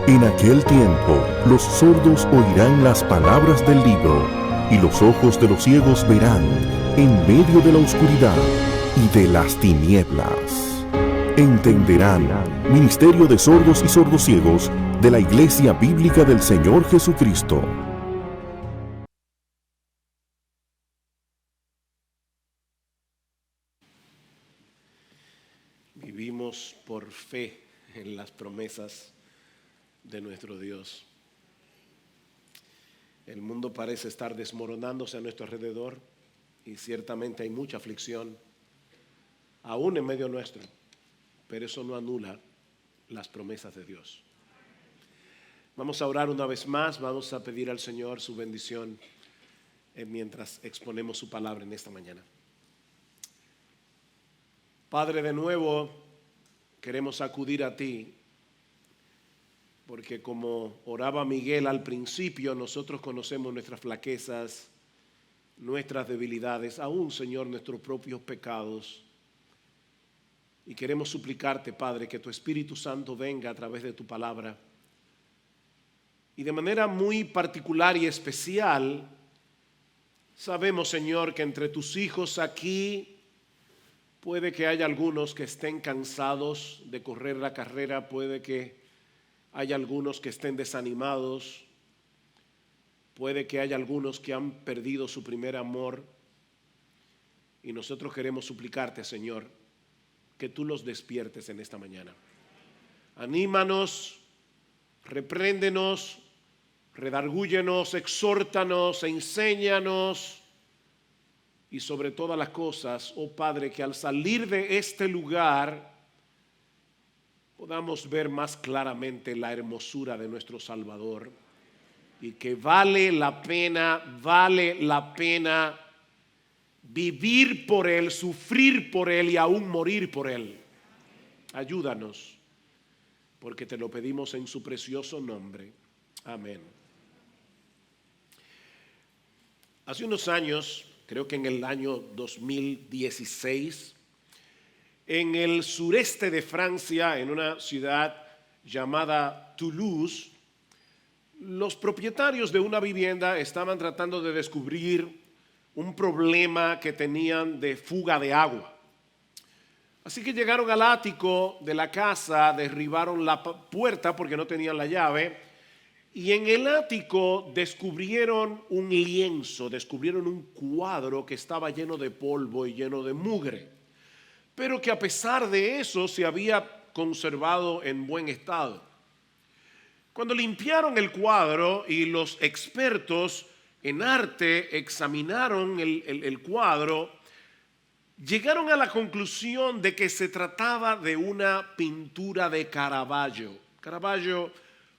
En aquel tiempo, los sordos oirán las palabras del libro, y los ojos de los ciegos verán en medio de la oscuridad y de las tinieblas. Entenderán, Ministerio de Sordos y Sordociegos de la Iglesia Bíblica del Señor Jesucristo. Vivimos por fe en las promesas de nuestro Dios. El mundo parece estar desmoronándose a nuestro alrededor y ciertamente hay mucha aflicción, aún en medio nuestro, pero eso no anula las promesas de Dios. Vamos a orar una vez más, vamos a pedir al Señor su bendición mientras exponemos su palabra en esta mañana. Padre, de nuevo queremos acudir a ti, porque como oraba Miguel al principio, nosotros conocemos nuestras flaquezas, nuestras debilidades, aún, Señor, nuestros propios pecados. Y queremos suplicarte, Padre, que tu Espíritu Santo venga a través de tu palabra. Y de manera muy particular y especial, sabemos, Señor, que entre tus hijos aquí puede que haya algunos que estén cansados de correr la carrera, puede que haya algunos que estén desanimados, puede que haya algunos que han perdido su primer amor. Y nosotros queremos suplicarte, Señor, que tú los despiertes en esta mañana. Anímanos, repréndenos, redargúyenos, exhórtanos, enséñanos. Y sobre todas las cosas, oh Padre, que al salir de este lugar podamos ver más claramente la hermosura de nuestro Salvador y que vale la pena vivir por Él, sufrir por Él y aún morir por Él. Ayúdanos, porque te lo pedimos en su precioso nombre. Amén. Hace unos años, creo que en el año 2016, en el sureste de Francia, en una ciudad llamada Toulouse, los propietarios de una vivienda estaban tratando de descubrir un problema que tenían de fuga de agua. Así que llegaron al ático de la casa, derribaron la puerta porque no tenían la llave, y en el ático descubrieron un lienzo, descubrieron un cuadro que estaba lleno de polvo y lleno de mugre, pero que a pesar de eso se había conservado en buen estado. Cuando limpiaron el cuadro y los expertos en arte examinaron el cuadro, llegaron a la conclusión de que se trataba de una pintura de Caravaggio. Caravaggio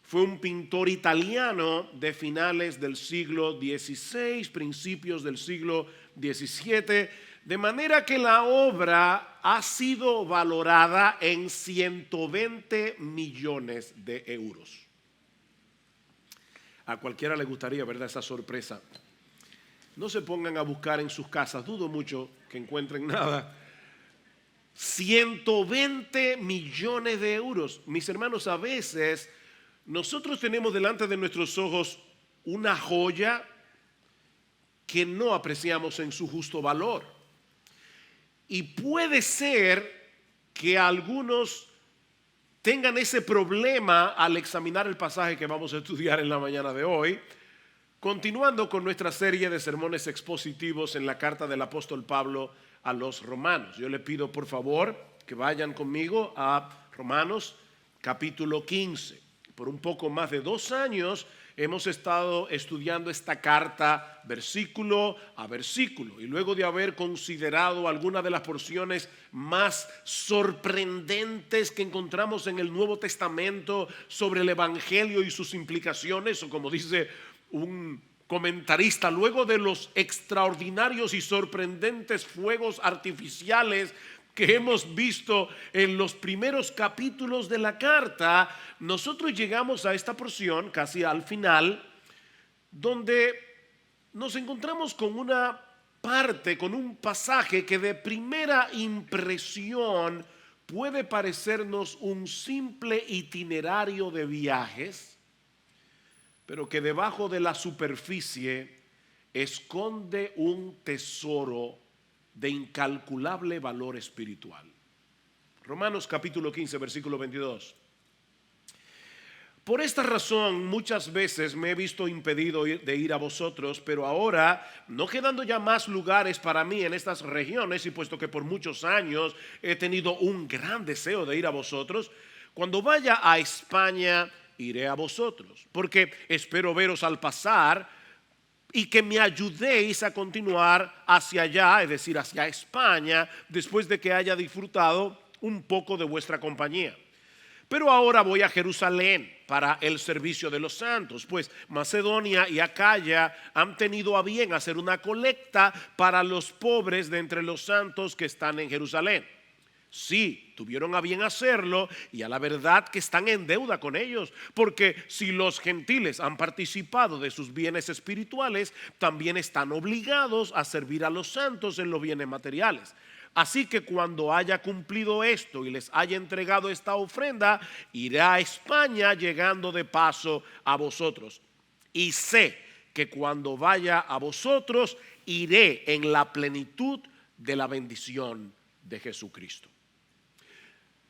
fue un pintor italiano de finales del siglo XVI, principios del siglo XVII, de manera que la obra ha sido valorada en 120 millones de euros. A cualquiera le gustaría, ¿verdad?, esa sorpresa. No se pongan a buscar en sus casas, dudo mucho que encuentren nada. 120 millones de euros. Mis hermanos, a veces nosotros tenemos delante de nuestros ojos una joya que no apreciamos en su justo valor. Y puede ser que algunos tengan ese problema al examinar el pasaje que vamos a estudiar en la mañana de hoy, continuando con nuestra serie de sermones expositivos en la carta del apóstol Pablo a los romanos. Yo le pido por favor que vayan conmigo a Romanos capítulo 15. Por un poco más de 2 años hemos estado estudiando esta carta versículo a versículo, y luego de haber considerado algunas de las porciones más sorprendentes que encontramos en el Nuevo Testamento sobre el Evangelio y sus implicaciones, o como dice un comentarista, luego de los extraordinarios y sorprendentes fuegos artificiales que hemos visto en los primeros capítulos de la carta, nosotros llegamos a esta porción casi al final, donde nos encontramos con una parte, con un pasaje que de primera impresión puede parecernos un simple itinerario de viajes, pero que debajo de la superficie esconde un tesoro de incalculable valor espiritual. Romanos capítulo 15, versículo 22. Por esta razón muchas veces me he visto impedido de ir a vosotros, pero ahora, no quedando ya más lugares para mí en estas regiones, y puesto que por muchos años he tenido un gran deseo de ir a vosotros, cuando vaya a España iré a vosotros, porque espero veros al pasar y que me ayudéis a continuar hacia allá, es decir, hacia España, después de que haya disfrutado un poco de vuestra compañía. Pero ahora voy a Jerusalén para el servicio de los santos, pues Macedonia y Acaya han tenido a bien hacer una colecta para los pobres de entre los santos que están en Jerusalén. Sí, tuvieron a bien hacerlo y a la verdad que están en deuda con ellos, porque si los gentiles han participado de sus bienes espirituales, también están obligados a servir a los santos en los bienes materiales. Así que cuando haya cumplido esto y les haya entregado esta ofrenda, iré a España llegando de paso a vosotros. Y sé que cuando vaya a vosotros, iré en la plenitud de la bendición de Jesucristo.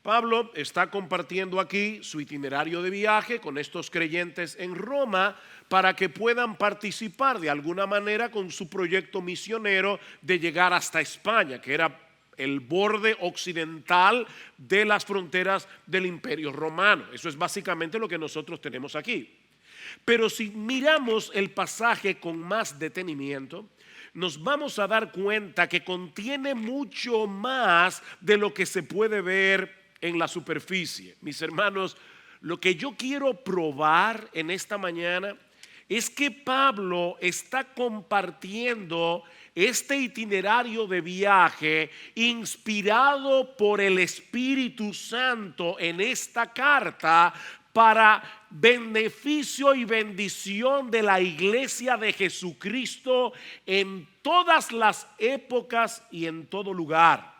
Pablo está compartiendo aquí su itinerario de viaje con estos creyentes en Roma para que puedan participar de alguna manera con su proyecto misionero de llegar hasta España, que era el borde occidental de las fronteras del Imperio Romano. Eso es básicamente lo que nosotros tenemos aquí. Pero si miramos el pasaje con más detenimiento, nos vamos a dar cuenta que contiene mucho más de lo que se puede ver en la superficie. Mis hermanos, lo que yo quiero probar en esta mañana es que Pablo está compartiendo este itinerario de viaje inspirado por el Espíritu Santo en esta carta para beneficio y bendición de la iglesia de Jesucristo en todas las épocas y en todo lugar.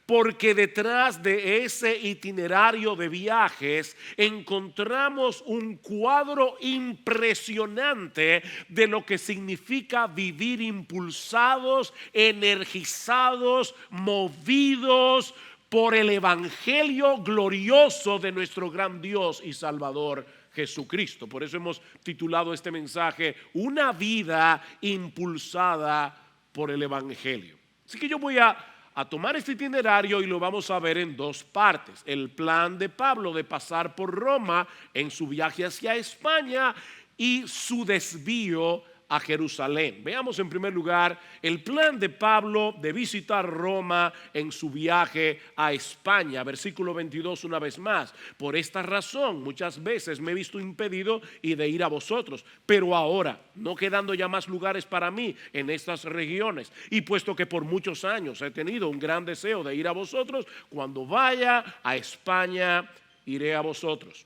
Porque detrás de ese itinerario de viajes encontramos un cuadro impresionante de lo que significa vivir impulsados, energizados, movidos por el evangelio glorioso de nuestro gran Dios y Salvador Jesucristo. Por eso hemos titulado este mensaje Una vida impulsada por el evangelio. Así que yo voy a tomar este itinerario y lo vamos a ver en dos partes. El plan de Pablo de pasar por Roma en su viaje hacia España y su desvío a Jerusalén. Veamos en primer lugar el plan de Pablo de visitar Roma en su viaje a España. Versículo 22 una vez más. Por esta razón muchas veces me he visto impedido y de ir a vosotros, pero ahora, no quedando ya más lugares para mí en estas regiones, y puesto que por muchos años he tenido un gran deseo de ir a vosotros, cuando vaya a España iré a vosotros.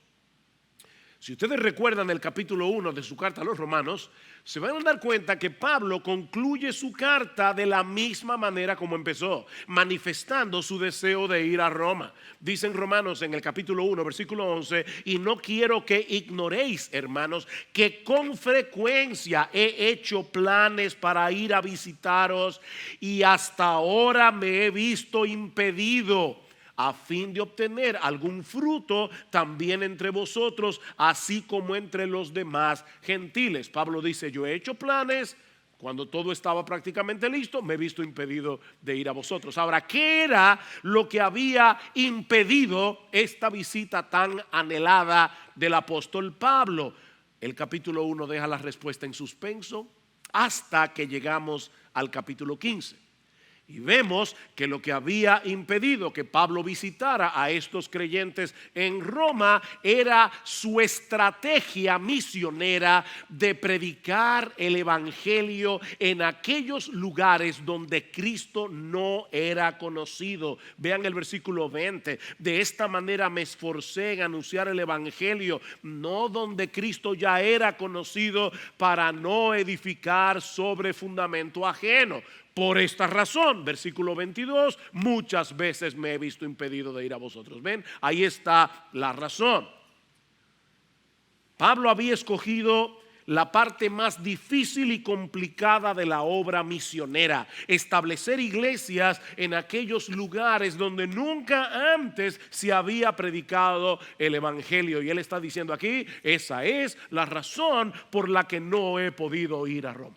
Si ustedes recuerdan el capítulo 1 de su carta a los Romanos, se van a dar cuenta que Pablo concluye su carta de la misma manera como empezó, manifestando su deseo de ir a Roma. Dice en Romanos en el capítulo 1, versículo 11, y no quiero que ignoréis, hermanos, que con frecuencia he hecho planes para ir a visitaros y hasta ahora me he visto impedido, a fin de obtener algún fruto también entre vosotros, así como entre los demás gentiles. Pablo dice, yo he hecho planes, cuando todo estaba prácticamente listo, me he visto impedido de ir a vosotros. Ahora, ¿qué era lo que había impedido esta visita tan anhelada del apóstol Pablo? El capítulo 1 deja la respuesta en suspenso hasta que llegamos al capítulo 15. Y vemos que lo que había impedido que Pablo visitara a estos creyentes en Roma era su estrategia misionera de predicar el evangelio en aquellos lugares donde Cristo no era conocido. Vean el versículo 20. De esta manera me esforcé en anunciar el evangelio, no donde Cristo ya era conocido, para no edificar sobre fundamento ajeno. Por esta razón, versículo 22, muchas veces me he visto impedido de ir a vosotros. Ven, ahí está la razón. Pablo había escogido la parte más difícil y complicada de la obra misionera: establecer iglesias en aquellos lugares donde nunca antes se había predicado el evangelio. Y él está diciendo aquí: esa es la razón por la que no he podido ir a Roma.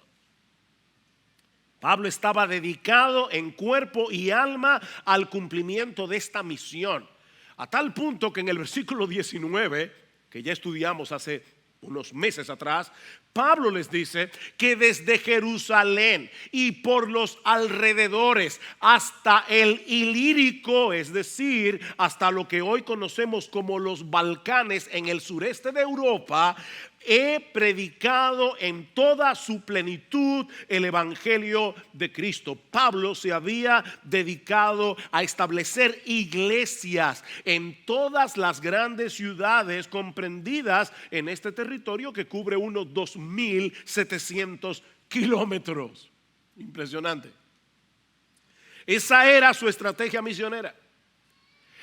Pablo estaba dedicado en cuerpo y alma al cumplimiento de esta misión, a tal punto que en el versículo 19, que ya estudiamos hace unos meses atrás, Pablo les dice que desde Jerusalén y por los alrededores hasta el Ilírico, es decir, hasta lo que hoy conocemos como los Balcanes en el sureste de Europa, he predicado en toda su plenitud el evangelio de Cristo. Pablo se había dedicado a establecer iglesias en todas las grandes ciudades comprendidas en este territorio que cubre unos 2.700 kilómetros. Impresionante. Esa era su estrategia misionera: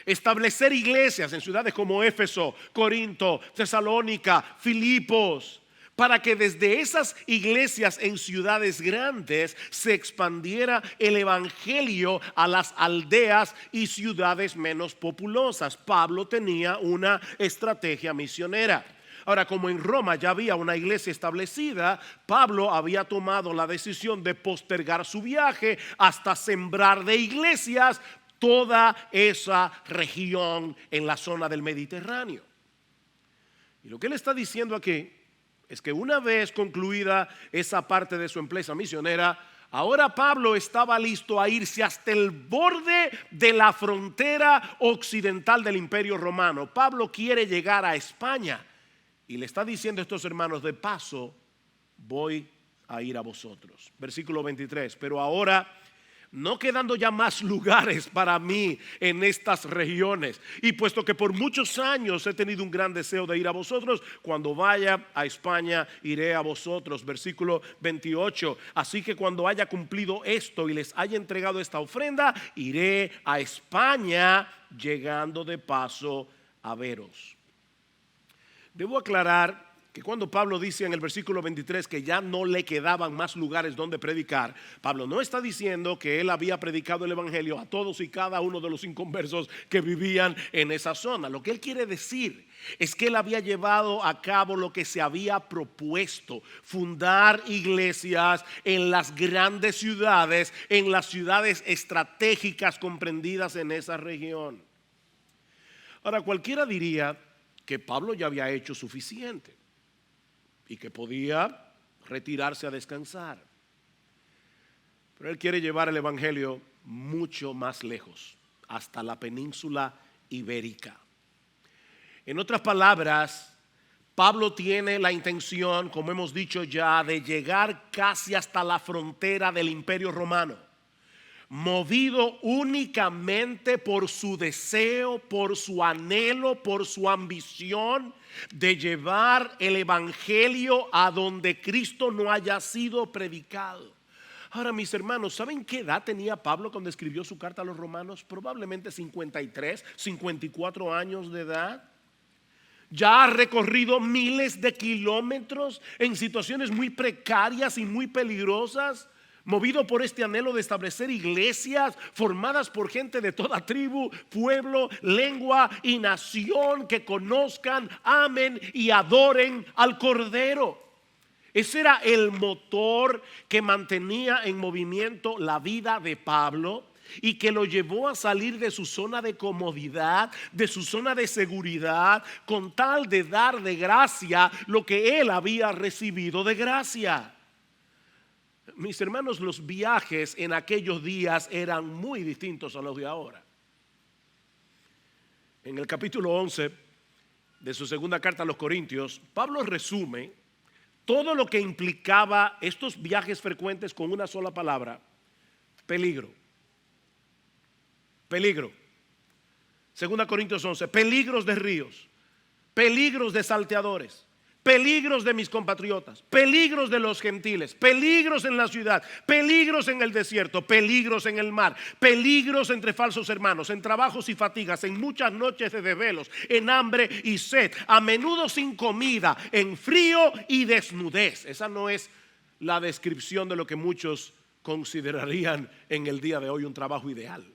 establecer iglesias en ciudades como Éfeso, Corinto, Tesalónica, Filipos, para que desde esas iglesias en ciudades grandes se expandiera el evangelio a las aldeas y ciudades menos populosas. Pablo tenía una estrategia misionera. Ahora, como en Roma ya había una iglesia establecida, Pablo había tomado la decisión de postergar su viaje hasta sembrar de iglesias toda esa región en la zona del Mediterráneo. Y lo que él está diciendo aquí es que una vez concluida esa parte de su empresa misionera, ahora Pablo estaba listo a irse hasta el borde de la frontera occidental del Imperio Romano. Pablo quiere llegar a España y le está diciendo a estos hermanos: de paso voy a ir a vosotros. Versículo 23, pero ahora, no quedando ya más lugares para mí en estas regiones, y puesto que por muchos años he tenido un gran deseo de ir a vosotros, cuando vaya a España iré a vosotros. Versículo 28, así que cuando haya cumplido esto y les haya entregado esta ofrenda, iré a España, llegando de paso a veros. Debo aclarar que cuando Pablo dice en el versículo 23 que ya no le quedaban más lugares donde predicar, Pablo no está diciendo que él había predicado el evangelio a todos y cada uno de los inconversos que vivían en esa zona. Lo que él quiere decir es que él había llevado a cabo lo que se había propuesto: fundar iglesias en las grandes ciudades, en las ciudades estratégicas comprendidas en esa región. Ahora, cualquiera diría que Pablo ya había hecho suficiente y que podía retirarse a descansar. Pero él quiere llevar el evangelio mucho más lejos, hasta la península ibérica. En otras palabras, Pablo tiene la intención, como hemos dicho ya, de llegar casi hasta la frontera del Imperio Romano, movido únicamente por su deseo, por su anhelo, por su ambición de llevar el evangelio a donde Cristo no haya sido predicado. Ahora, mis hermanos, ¿saben qué edad tenía Pablo cuando escribió su carta a los romanos? Probablemente 53, 54 años de edad. Ya ha recorrido miles de kilómetros en situaciones muy precarias y muy peligrosas, movido por este anhelo de establecer iglesias formadas por gente de toda tribu, pueblo, lengua y nación, que conozcan, amen y adoren al Cordero. Ese era el motor que mantenía en movimiento la vida de Pablo y que lo llevó a salir de su zona de comodidad, de su zona de seguridad, con tal de dar de gracia lo que él había recibido de gracia. Mis hermanos, los viajes en aquellos días eran muy distintos a los de ahora. En el capítulo 11 de su segunda carta a los Corintios, Pablo resume todo lo que implicaba estos viajes frecuentes con una sola palabra: peligro. Peligro. Segunda Corintios 11, peligros de ríos, peligros de salteadores, peligros de mis compatriotas, peligros de los gentiles, peligros en la ciudad, peligros en el desierto, peligros en el mar, peligros entre falsos hermanos, en trabajos y fatigas, en muchas noches de desvelos, en hambre y sed, a menudo sin comida, en frío y desnudez. Esa no es la descripción de lo que muchos considerarían en el día de hoy un trabajo ideal.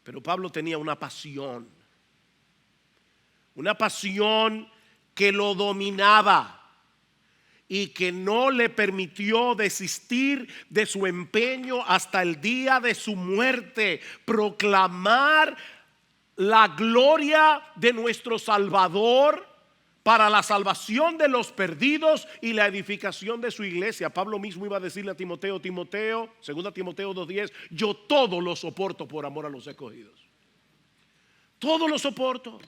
Pero Pablo tenía una pasión que lo dominaba y que no le permitió desistir de su empeño hasta el día de su muerte: proclamar la gloria de nuestro Salvador para la salvación de los perdidos y la edificación de su iglesia. Pablo mismo iba a decirle a Timoteo, 2 Timoteo 2:10, yo todo lo soporto por amor a los escogidos. Todo lo soporto.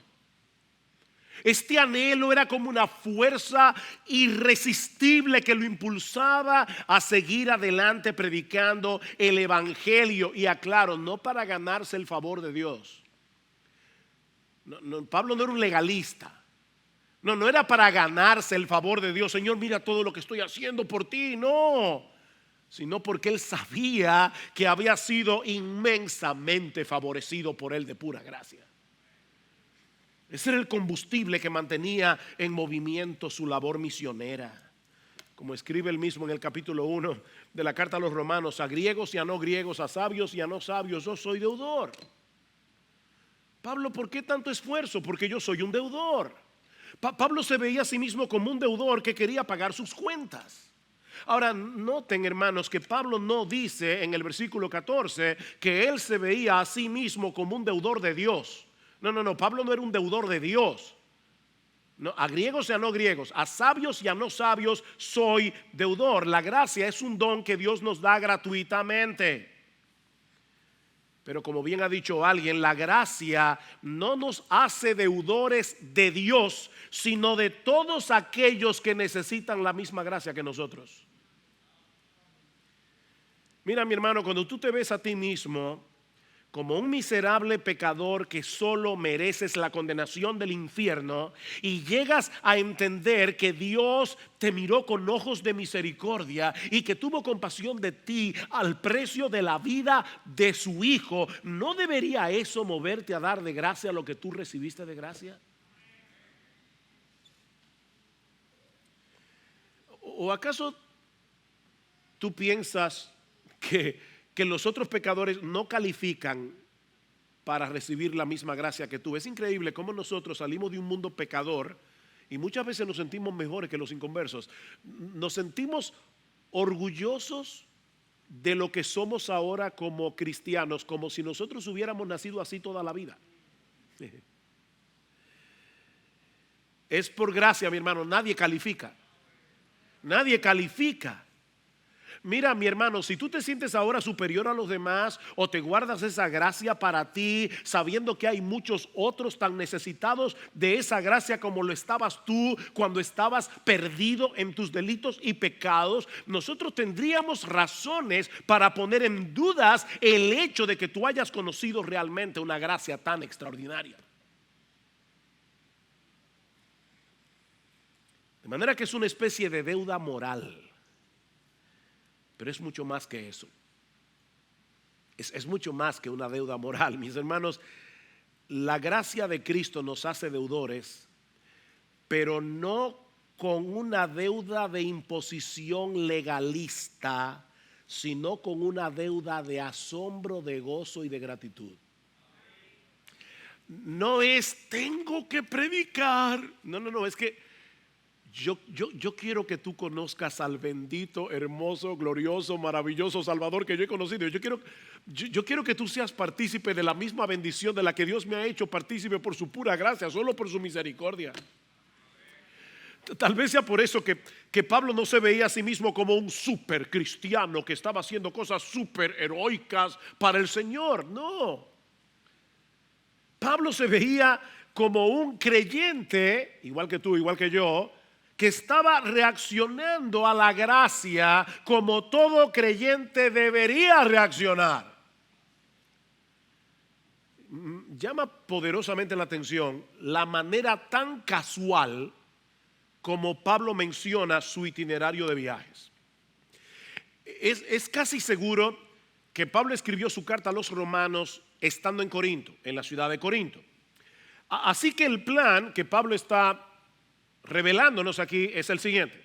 Este anhelo era como una fuerza irresistible que lo impulsaba a seguir adelante predicando el evangelio. Y aclaro, no para ganarse el favor de Dios. Pablo no era un legalista. No era para ganarse el favor de Dios. Señor, mira todo lo que estoy haciendo por ti. No, sino porque él sabía que había sido inmensamente favorecido por él de pura gracia. Ese era el combustible que mantenía en movimiento su labor misionera. Como escribe él mismo en el capítulo 1 de la carta a los Romanos: a griegos y a no griegos, a sabios y a no sabios, yo soy deudor. Pablo, ¿por qué tanto esfuerzo? Porque yo soy un deudor. Pablo se veía a sí mismo como un deudor que quería pagar sus cuentas. Ahora, noten, hermanos, que Pablo no dice en el versículo 14 que él se veía a sí mismo como un deudor de Dios. No, Pablo no era un deudor de Dios. No, a griegos y a no griegos, a sabios y a no sabios soy deudor. La gracia es un don que Dios nos da gratuitamente. Pero como bien ha dicho alguien, la gracia no nos hace deudores de Dios, sino de todos aquellos que necesitan la misma gracia que nosotros. Mira, mi hermano, cuando tú te ves a ti mismo como un miserable pecador que solo mereces la condenación del infierno, y llegas a entender que Dios te miró con ojos de misericordia y que tuvo compasión de ti al precio de la vida de su Hijo, ¿no debería eso moverte a dar de gracia lo que tú recibiste de gracia? ¿O acaso tú piensas que los otros pecadores no califican para recibir la misma gracia que tú? Es increíble cómo nosotros salimos de un mundo pecador y muchas veces nos sentimos mejores que los inconversos. Nos sentimos orgullosos de lo que somos ahora como cristianos, como si nosotros hubiéramos nacido así toda la vida. Es por gracia, mi hermano, nadie califica. Nadie califica. Mira, mi hermano, si tú te sientes ahora superior a los demás o te guardas esa gracia para ti, sabiendo que hay muchos otros tan necesitados de esa gracia como lo estabas tú cuando estabas perdido en tus delitos y pecados, nosotros tendríamos razones para poner en dudas el hecho de que tú hayas conocido realmente una gracia tan extraordinaria. De manera que es una especie de deuda moral. Pero es mucho más que eso. Es mucho más que una deuda moral. Mis hermanos, la gracia de Cristo nos hace deudores, pero no con una deuda de imposición legalista, sino con una deuda de asombro, de gozo y de gratitud. No es tengo que predicar. No, es que yo quiero que tú conozcas al bendito, hermoso, glorioso, maravilloso Salvador que yo he conocido. Yo quiero que tú seas partícipe de la misma bendición de la que Dios me ha hecho partícipe por su pura gracia, solo por su misericordia. Tal vez sea por eso que Pablo no se veía a sí mismo como un super cristiano que estaba haciendo cosas super heroicas para el Señor. No. Pablo se veía como un creyente, igual que tú, igual que yo, que estaba reaccionando a la gracia como todo creyente debería reaccionar. llama poderosamente la atención la manera tan casual como Pablo menciona su itinerario de viajes. Es casi seguro que Pablo escribió su carta a los romanos estando en Corinto, en la ciudad de Corinto. Así que el plan que Pablo está revelándonos aquí es el siguiente.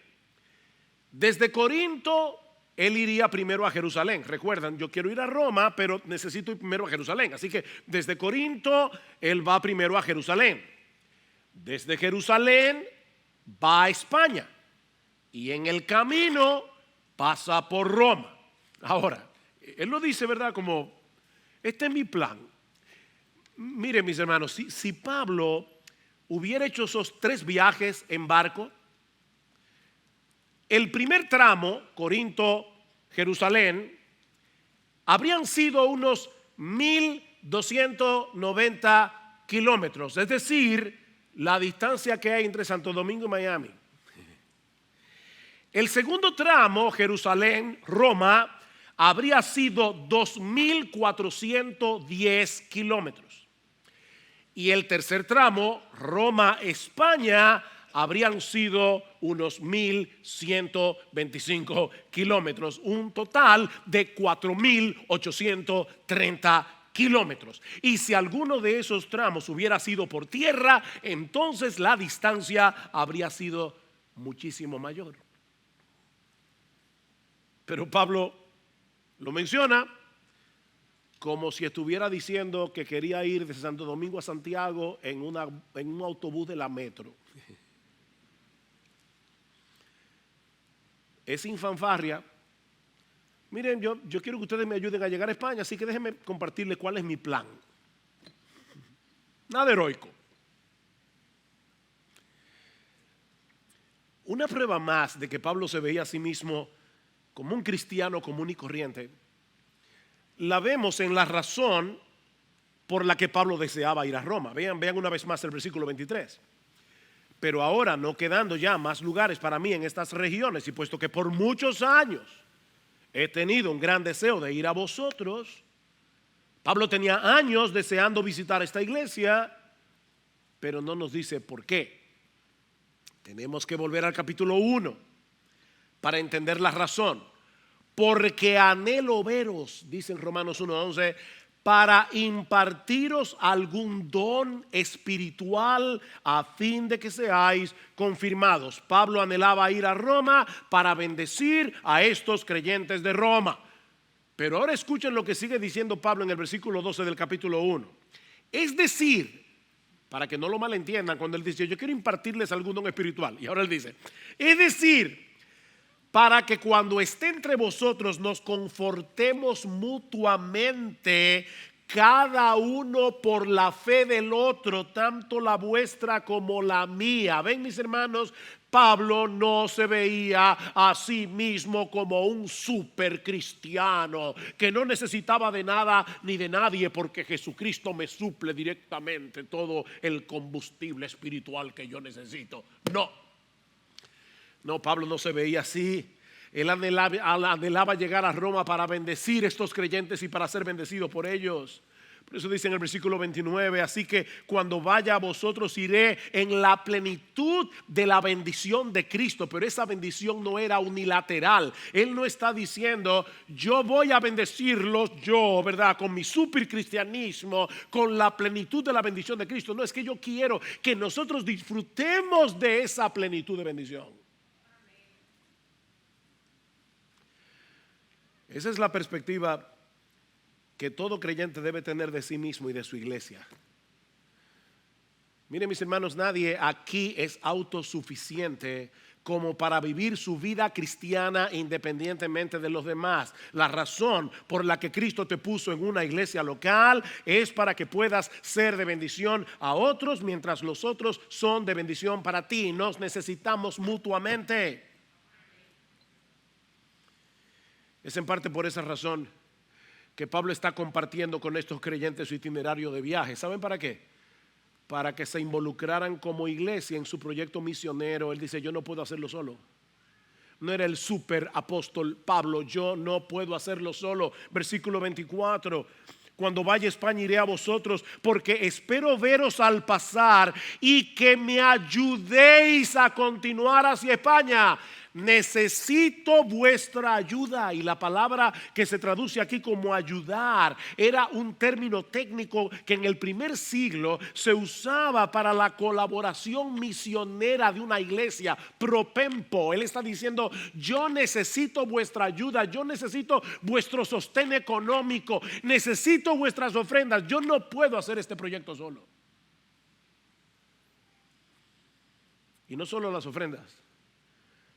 Desde Corinto él iría primero a Jerusalén. Recuerdan, yo quiero ir a Roma, pero necesito ir primero a Jerusalén. Así que desde Corinto él va primero a Jerusalén. Desde Jerusalén va a España. Y en el camino pasa por Roma. Ahora, él lo dice, ¿verdad? Como, este es mi plan. Miren, mis hermanos, si Pablo hubiera hecho esos 3 viajes en barco, el primer tramo, Corinto-Jerusalén, habrían sido unos 1,290 kilómetros, es decir, la distancia que hay entre Santo Domingo y Miami. El segundo tramo, Jerusalén-Roma, habría sido 2,410 kilómetros. Y el tercer tramo, Roma-España, habrían sido unos 1,125 kilómetros, un total de 4,830 kilómetros. Y si alguno de esos tramos hubiera sido por tierra, entonces la distancia habría sido muchísimo mayor. Pero Pablo lo menciona como si estuviera diciendo que quería ir de Santo Domingo a Santiago en un autobús de la metro. Es sin fanfarria. Miren, yo quiero que ustedes me ayuden a llegar a España, así que déjenme compartirles cuál es mi plan. Nada heroico. Una prueba más de que Pablo se veía a sí mismo como un cristiano común y corriente, la vemos en la razón por la que Pablo deseaba ir a Roma. Vean una vez más el versículo 23. Pero ahora, no quedando ya más lugares para mí en estas regiones, y puesto que por muchos años he tenido un gran deseo de ir a vosotros, Pablo tenía años deseando visitar esta iglesia, pero no nos dice por qué. Tenemos que volver al capítulo 1 para entender la razón. Porque anhelo veros, dice en Romanos 1:11, para impartiros algún don espiritual a fin de que seáis confirmados. Pablo anhelaba ir a Roma para bendecir a estos creyentes de Roma. Pero ahora escuchen lo que sigue diciendo Pablo en el versículo 12 del capítulo 1. Es decir, para que no lo malentiendan cuando él dice, yo quiero impartirles algún don espiritual. Y ahora él dice, es decir, para que cuando esté entre vosotros nos confortemos mutuamente, cada uno por la fe del otro, tanto la vuestra como la mía. Ven, mis hermanos, Pablo no se veía a sí mismo como un super cristiano que no necesitaba de nada ni de nadie, porque Jesucristo me suple directamente todo el combustible espiritual que yo necesito. No, Pablo no se veía así. Él anhelaba llegar a Roma para bendecir a estos creyentes y para ser bendecido por ellos. Por eso dice en el versículo 29, así que cuando vaya a vosotros iré en la plenitud de la bendición de Cristo. Pero esa bendición no era unilateral. Él no está diciendo, yo voy a bendecirlos yo, ¿verdad? Con mi supercristianismo, con la plenitud de la bendición de Cristo. No, es que yo quiero que nosotros disfrutemos de esa plenitud de bendición. Esa es la perspectiva que todo creyente debe tener de sí mismo y de su iglesia. Miren, mis hermanos, nadie aquí es autosuficiente como para vivir su vida cristiana independientemente de los demás. La razón por la que Cristo te puso en una iglesia local es para que puedas ser de bendición a otros, mientras los otros son de bendición para ti. Nos necesitamos mutuamente. Es en parte por esa razón que Pablo está compartiendo con estos creyentes su itinerario de viaje. ¿Saben para qué? Para que se involucraran como iglesia en su proyecto misionero. Él dice, yo no puedo hacerlo solo. No era el super apóstol Pablo, yo no puedo hacerlo solo. Versículo 24, Cuando vaya a España iré a vosotros, porque espero veros al pasar y que me ayudéis a continuar hacia España. Necesito vuestra ayuda. Y la palabra que se traduce aquí como ayudar era un término técnico que en el primer siglo se usaba para la colaboración misionera de una iglesia. Propempo. Él está diciendo: yo necesito vuestra ayuda, yo necesito vuestro sostén económico, necesito vuestras ofrendas. Yo no puedo hacer este proyecto solo. Y no solo las ofrendas,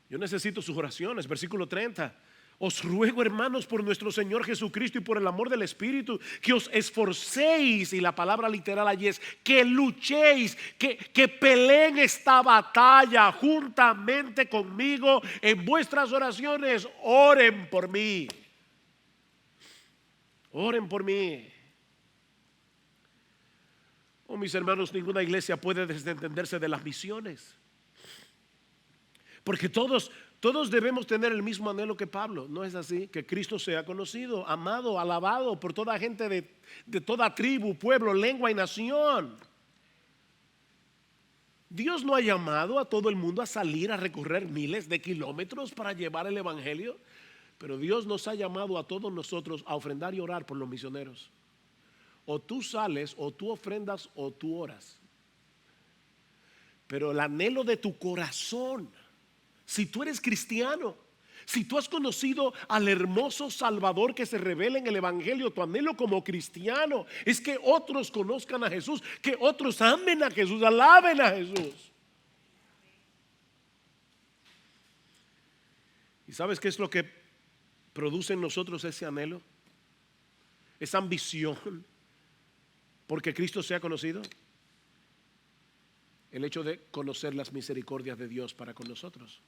yo necesito sus oraciones. Versículo 30. Os ruego, hermanos, por nuestro Señor Jesucristo y por el amor del Espíritu, que os esforcéis, y la palabra literal allí es que luchéis, que peleen esta batalla juntamente conmigo en vuestras oraciones. Oren por mí. Oren por mí. Oh, mis hermanos, ninguna iglesia puede desentenderse de las misiones. Porque todos debemos tener el mismo anhelo que Pablo. ¿No es así? Que Cristo sea conocido, amado, alabado por toda gente de toda tribu, pueblo, lengua y nación. Dios no ha llamado a todo el mundo a salir a recorrer miles de kilómetros para llevar el evangelio. Pero Dios nos ha llamado a todos nosotros a ofrendar y orar por los misioneros. O tú sales, o tú ofrendas, o tú oras. Pero el anhelo de tu corazón, si tú eres cristiano, si tú has conocido al hermoso Salvador que se revela en el evangelio, tu anhelo como cristiano es que otros conozcan a Jesús, que otros amen a Jesús, alaben a Jesús. ¿Y sabes qué es lo que produce en nosotros ese anhelo? Esa ambición porque Cristo sea conocido. El hecho de conocer las misericordias de Dios para con nosotros.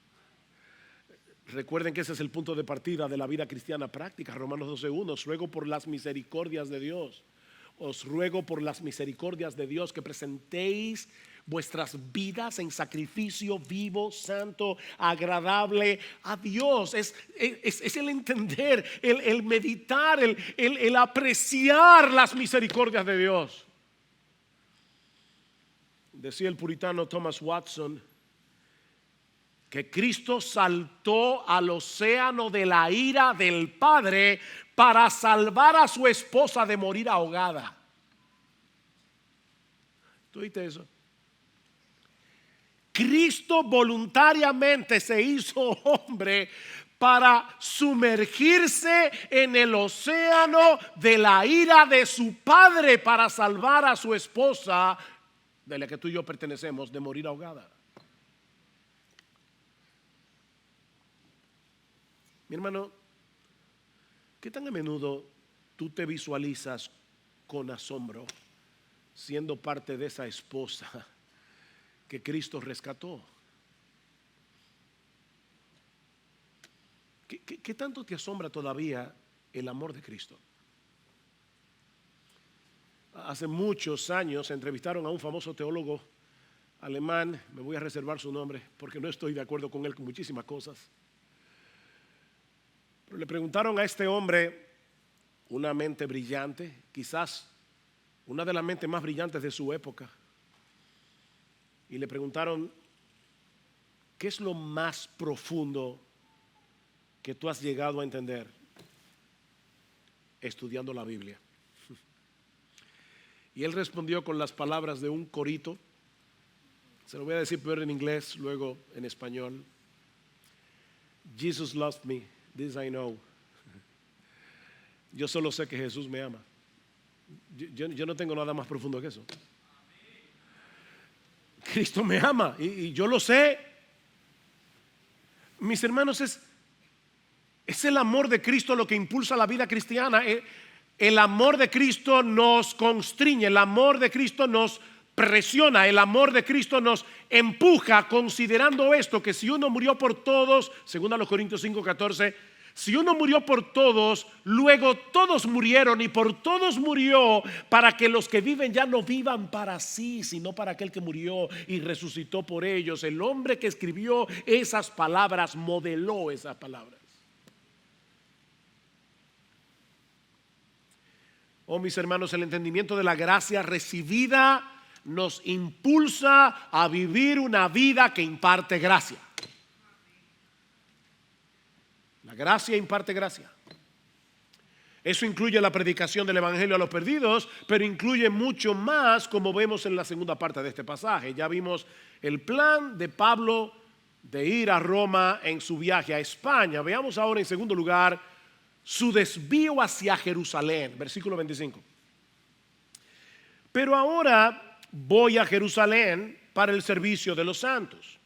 Recuerden que ese es el punto de partida de la vida cristiana práctica. Romanos 12:1. Os ruego por las misericordias de Dios. Os ruego por las misericordias de Dios que presentéis vuestras vidas en sacrificio vivo, santo, agradable a Dios. Es el entender, el meditar, el apreciar las misericordias de Dios. Decía el puritano Thomas Watson que Cristo saltó al océano de la ira del Padre para salvar a su esposa de morir ahogada. ¿Tú oíste eso? Cristo voluntariamente se hizo hombre para sumergirse en el océano de la ira de su Padre para salvar a su esposa, de la que tú y yo pertenecemos, de morir ahogada. Mi hermano, ¿qué tan a menudo tú te visualizas con asombro siendo parte de esa esposa que Cristo rescató? ¿Qué tanto te asombra todavía el amor de Cristo? Hace muchos años entrevistaron a un famoso teólogo alemán. Me voy a reservar su nombre porque no estoy de acuerdo con él con muchísimas cosas. Pero le preguntaron a este hombre, una mente brillante, quizás una de las mentes más brillantes de su época, y le preguntaron: ¿qué es lo más profundo que tú has llegado a entender estudiando la Biblia? Y él respondió con las palabras de un corito. Se lo voy a decir primero en inglés, luego en español. Jesus loved me, this I know. Yo solo sé que Jesús me ama. Yo no tengo nada más profundo que eso. Cristo me ama y yo lo sé. Mis hermanos, es el amor de Cristo lo que impulsa la vida cristiana. El amor de Cristo nos constriñe, el amor de Cristo nos presiona, el amor de Cristo nos empuja, considerando esto, que si uno murió por todos, según a los Corintios 5:14, si uno murió por todos, luego todos murieron y por todos murió, para que los que viven ya no vivan para sí, sino para aquel que murió y resucitó por ellos. El hombre que escribió esas palabras modeló esas palabras. Oh, mis hermanos, el entendimiento de la gracia recibida nos impulsa a vivir una vida que imparte gracia. La gracia imparte gracia. Eso incluye la predicación del evangelio a los perdidos, pero incluye mucho más, como vemos en la segunda parte de este pasaje. Ya vimos el plan de Pablo de ir a Roma en su viaje a España. Veamos ahora en segundo lugar su desvío hacia Jerusalén, versículo 25. Pero ahora voy a Jerusalén para el servicio de los santos,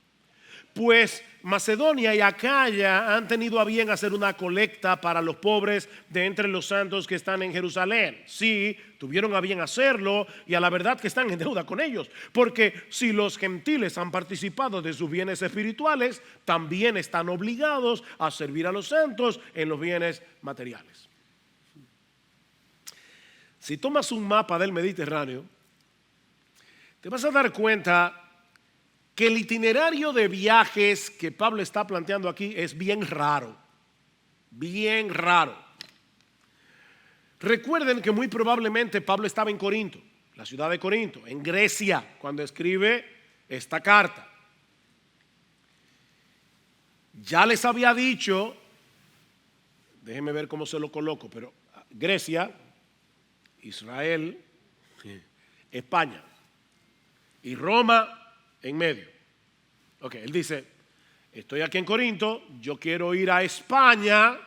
pues Macedonia y Acaya han tenido a bien hacer una colecta para los pobres de entre los santos que están en Jerusalén. Sí, tuvieron a bien hacerlo, y a la verdad que están en deuda con ellos, porque si los gentiles han participado de sus bienes espirituales, también están obligados a servir a los santos en los bienes materiales. Si tomas un mapa del Mediterráneo, te vas a dar cuenta que el itinerario de viajes que Pablo está planteando aquí es bien raro, bien raro. Recuerden que muy probablemente Pablo estaba en Corinto, la ciudad de Corinto, en Grecia, cuando escribe esta carta. Ya les había dicho, déjenme ver cómo se lo coloco, pero Grecia, Israel, España y Roma en medio. Ok, él dice, estoy aquí en Corinto, yo quiero ir a España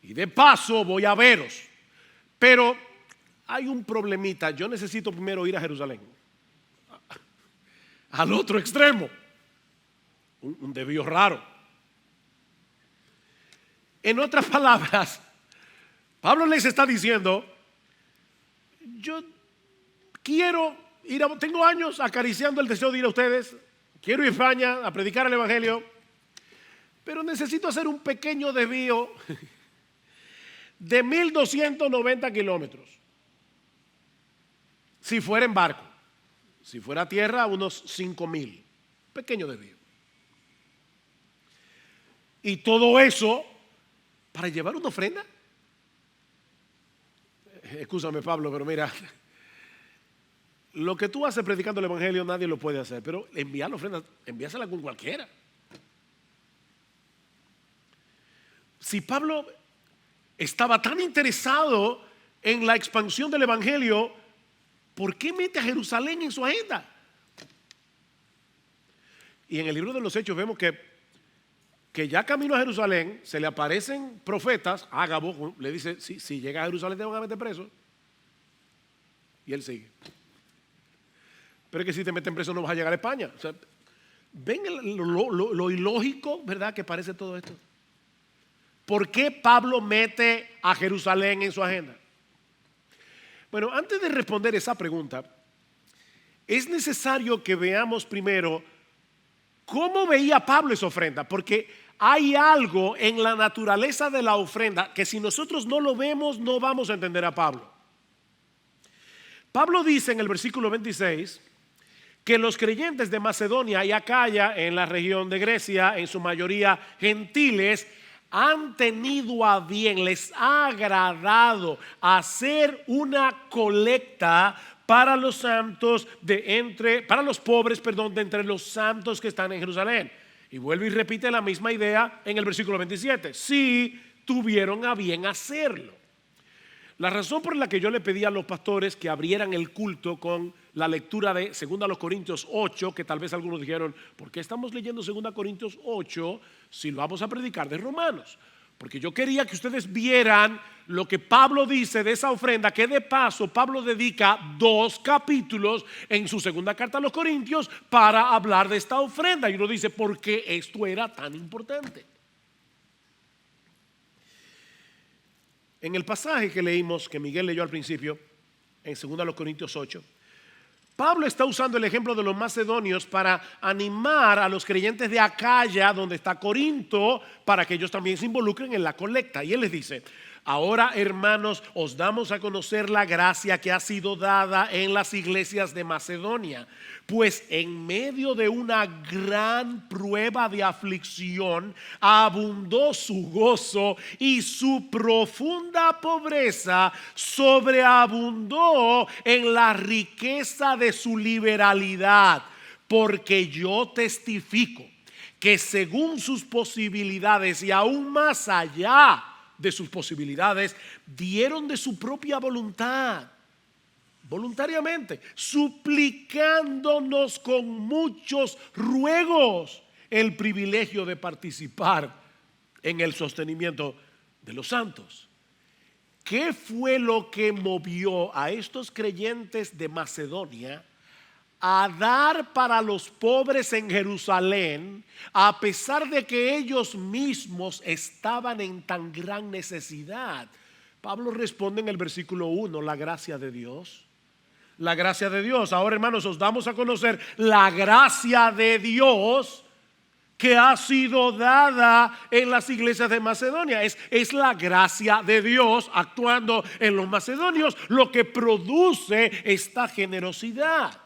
y de paso voy a veros. Pero hay un problemita, yo necesito primero ir a Jerusalén, al otro extremo, un desvío raro. En otras palabras, Pablo les está diciendo, yo quiero tengo años acariciando el deseo de ir a ustedes, quiero ir a España a predicar el evangelio, pero necesito hacer un pequeño desvío de 1290 kilómetros. Si fuera en barco, si fuera a tierra, unos 5000, pequeño desvío. Y todo eso para llevar una ofrenda. Excúsame, Pablo, pero mira, lo que tú haces predicando el evangelio nadie lo puede hacer, pero enviar la ofrenda, envíasela con cualquiera. Si Pablo estaba tan interesado en la expansión del evangelio, ¿por qué mete a Jerusalén en su agenda? Y en el libro de los Hechos vemos que ya camino a Jerusalén se le aparecen profetas. Ágabo le dice, si llega a Jerusalén te van a meter preso, y él sigue. Pero es que si te meten preso no vas a llegar a España. O sea, ven lo ilógico, ¿verdad?, que parece todo esto. ¿Por qué Pablo mete a Jerusalén en su agenda? Bueno, antes de responder esa pregunta, es necesario que veamos primero cómo veía Pablo esa ofrenda, porque hay algo en la naturaleza de la ofrenda que si nosotros no lo vemos no vamos a entender a Pablo. Pablo dice en el versículo 26 que los creyentes de Macedonia y Acaya, en la región de Grecia, en su mayoría gentiles, han tenido a bien, les ha agradado hacer una colecta para los santos para los pobres, de entre los santos que están en Jerusalén. Y vuelve y repite la misma idea en el versículo 27. Sí, tuvieron a bien hacerlo. La razón por la que yo le pedí a los pastores que abrieran el culto con la lectura de 2 Corintios 8, que tal vez algunos dijeron, ¿por qué estamos leyendo 2 Corintios 8 si lo vamos a predicar de Romanos? Porque yo quería que ustedes vieran lo que Pablo dice de esa ofrenda, que de paso Pablo dedica 2 capítulos en su segunda carta a los Corintios para hablar de esta ofrenda. Y uno dice, ¿por qué esto era tan importante? En el pasaje que leímos, que Miguel leyó al principio, en 2 Corintios 8, Pablo está usando el ejemplo de los macedonios para animar a los creyentes de Acaya, donde está Corinto, para que ellos también se involucren en la colecta. Y él les dice, Ahora, hermanos, os damos a conocer la gracia que ha sido dada en las iglesias de Macedonia, pues en medio de una gran prueba de aflicción abundó su gozo y su profunda pobreza sobreabundó en la riqueza de su liberalidad, porque yo testifico que según sus posibilidades y aún más allá de sus posibilidades, dieron de su propia voluntad, voluntariamente, suplicándonos con muchos ruegos el privilegio de participar en el sostenimiento de los santos. ¿Qué fue lo que movió a estos creyentes de Macedonia a dar para los pobres en Jerusalén, a pesar de que ellos mismos estaban en tan gran necesidad? Pablo responde en el versículo 1, la gracia de Dios. La gracia de Dios. Ahora, hermanos, os damos a conocer la gracia de Dios que ha sido dada en las iglesias de Macedonia. Es la gracia de Dios actuando en los macedonios lo que produce esta generosidad.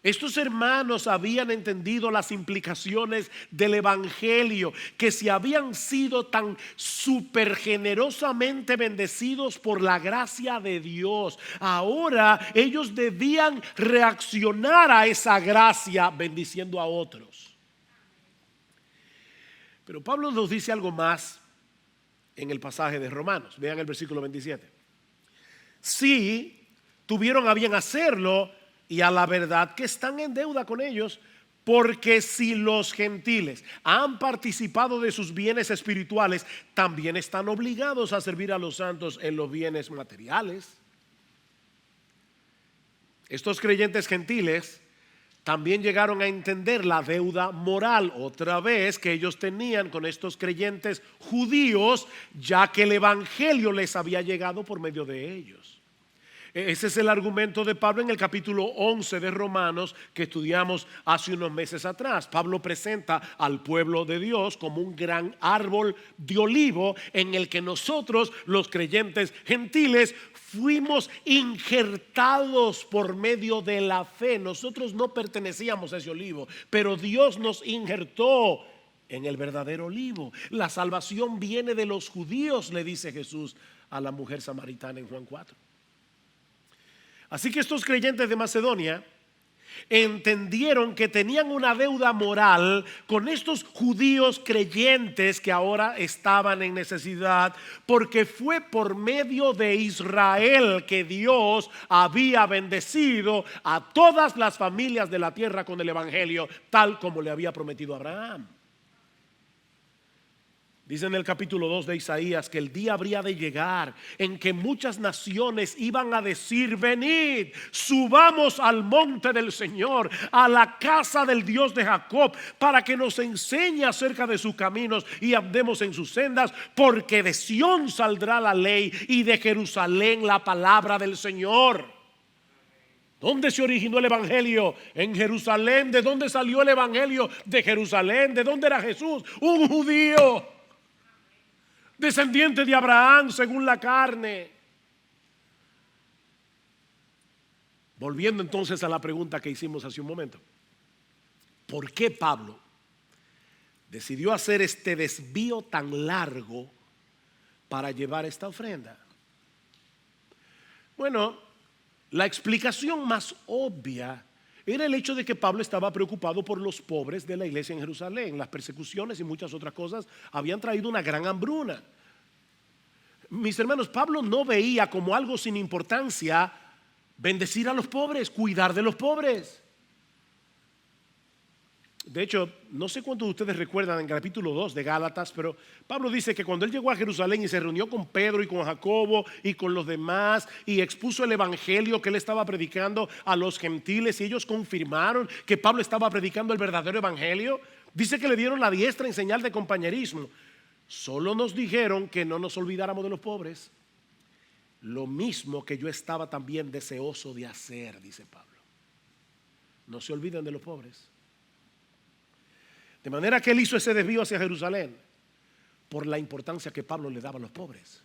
Estos hermanos habían entendido las implicaciones del evangelio, que si habían sido tan súper generosamente bendecidos por la gracia de Dios, ahora ellos debían reaccionar a esa gracia bendiciendo a otros. Pero Pablo nos dice algo más en el pasaje de Romanos. Vean el versículo 27. Sí, tuvieron a bien hacerlo, y a la verdad que están en deuda con ellos, porque si los gentiles han participado de sus bienes espirituales, también están obligados a servir a los santos en los bienes materiales. Estos creyentes gentiles también llegaron a entender la deuda moral otra vez que ellos tenían con estos creyentes judíos, ya que el evangelio les había llegado por medio de ellos. Ese es el argumento de Pablo en el capítulo 11 de Romanos que estudiamos hace unos meses atrás. Pablo presenta al pueblo de Dios como un gran árbol de olivo en el que nosotros, los creyentes gentiles, fuimos injertados por medio de la fe. Nosotros no pertenecíamos a ese olivo, pero Dios nos injertó en el verdadero olivo. La salvación viene de los judíos, le dice Jesús a la mujer samaritana en Juan 4. Así que estos creyentes de Macedonia entendieron que tenían una deuda moral con estos judíos creyentes que ahora estaban en necesidad, porque fue por medio de Israel que Dios había bendecido a todas las familias de la tierra con el evangelio, tal como le había prometido a Abraham. Dice en el capítulo 2 de Isaías que el día habría de llegar en que muchas naciones iban a decir: venid, subamos al monte del Señor, a la casa del Dios de Jacob, para que nos enseñe acerca de sus caminos y andemos en sus sendas, porque de Sión saldrá la ley y de Jerusalén la palabra del Señor. ¿Dónde se originó el evangelio? En Jerusalén. ¿De dónde salió el evangelio? De Jerusalén. ¿De dónde era Jesús? Un judío, descendiente de Abraham según la carne. Volviendo entonces a la pregunta que hicimos hace un momento, ¿por qué Pablo decidió hacer este desvío tan largo para llevar esta ofrenda? Bueno, la explicación más obvia era el hecho de que Pablo estaba preocupado por los pobres de la iglesia en Jerusalén. Las persecuciones y muchas otras cosas habían traído una gran hambruna. Mis hermanos, Pablo no veía como algo sin importancia bendecir a los pobres, cuidar de los pobres. De hecho, no sé cuántos de ustedes recuerdan en el capítulo 2 de Gálatas, pero Pablo dice que cuando él llegó a Jerusalén y se reunió con Pedro y con Jacobo y con los demás y expuso el evangelio que él estaba predicando a los gentiles, y ellos confirmaron que Pablo estaba predicando el verdadero evangelio, dice que le dieron la diestra en señal de compañerismo. Solo nos dijeron que no nos olvidáramos de los pobres, lo mismo que yo estaba también deseoso de hacer, dice Pablo. No se olviden de los pobres. De manera que él hizo ese desvío hacia Jerusalén por la importancia que Pablo le daba a los pobres.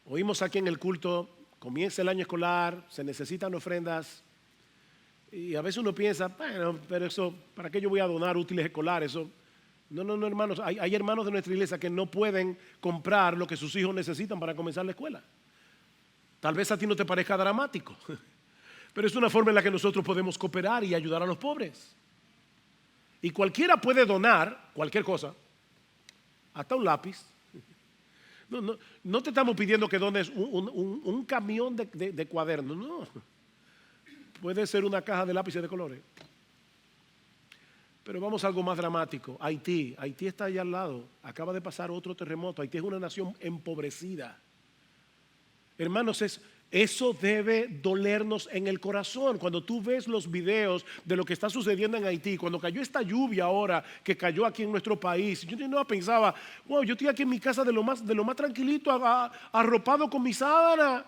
Oímos aquí en el culto, comienza el año escolar, se necesitan ofrendas. Y a veces uno piensa, bueno, pero eso, ¿para qué yo voy a donar útiles escolares? Eso, no, hermanos, hay hermanos de nuestra iglesia que no pueden comprar lo que sus hijos necesitan para comenzar la escuela. Tal vez a ti no te parezca dramático, pero es una forma en la que nosotros podemos cooperar y ayudar a los pobres. Y cualquiera puede donar cualquier cosa, hasta un lápiz. No te estamos pidiendo que dones un camión de cuadernos, no. Puede ser una caja de lápices de colores. Pero vamos a algo más dramático. Haití está allá al lado. Acaba de pasar otro terremoto. Haití es una nación empobrecida. Hermanos, eso debe dolernos en el corazón. Cuando tú ves los videos de lo que está sucediendo en Haití, cuando cayó esta lluvia ahora que cayó aquí en nuestro país, yo no pensaba, wow, yo estoy aquí en mi casa de lo más tranquilito, arropado con mi sábana,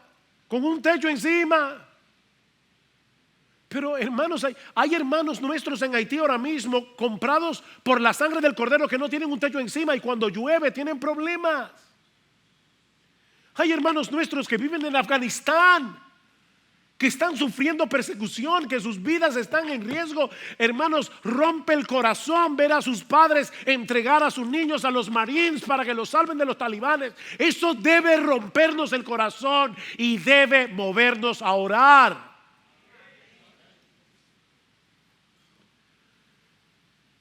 con un techo encima. Pero hermanos, hay hermanos nuestros en Haití ahora mismo comprados por la sangre del cordero que no tienen un techo encima y cuando llueve tienen problemas. Hay hermanos nuestros que viven en Afganistán, que están sufriendo persecución, que sus vidas están en riesgo. Hermanos, rompe el corazón ver a sus padres entregar a sus niños a los marines para que los salven de los talibanes. Eso debe rompernos el corazón y debe movernos a orar.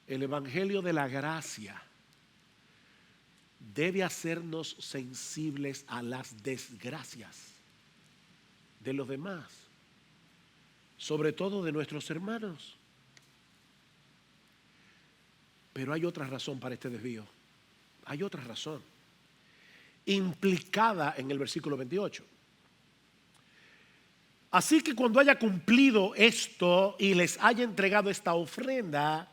El evangelio de la gracia debe hacernos sensibles a las desgracias de los demás, sobre todo de nuestros hermanos. Pero hay otra razón para este desvío. Hay otra razón implicada en el versículo 28. Así que cuando haya cumplido esto y les haya entregado esta ofrenda,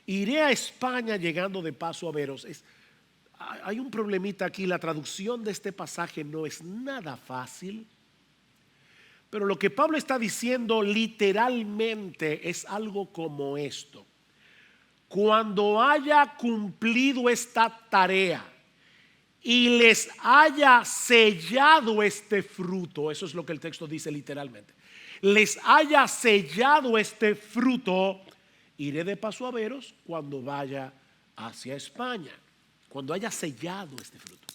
iré a España llegando de paso a veros. Hay un problemita aquí, la traducción de este pasaje no es nada fácil, pero lo que Pablo está diciendo literalmente es algo como esto: cuando haya cumplido esta tarea y les haya sellado este fruto, eso es lo que el texto dice literalmente, les haya sellado este fruto, iré de paso a veros cuando vaya hacia España. Cuando haya sellado este fruto.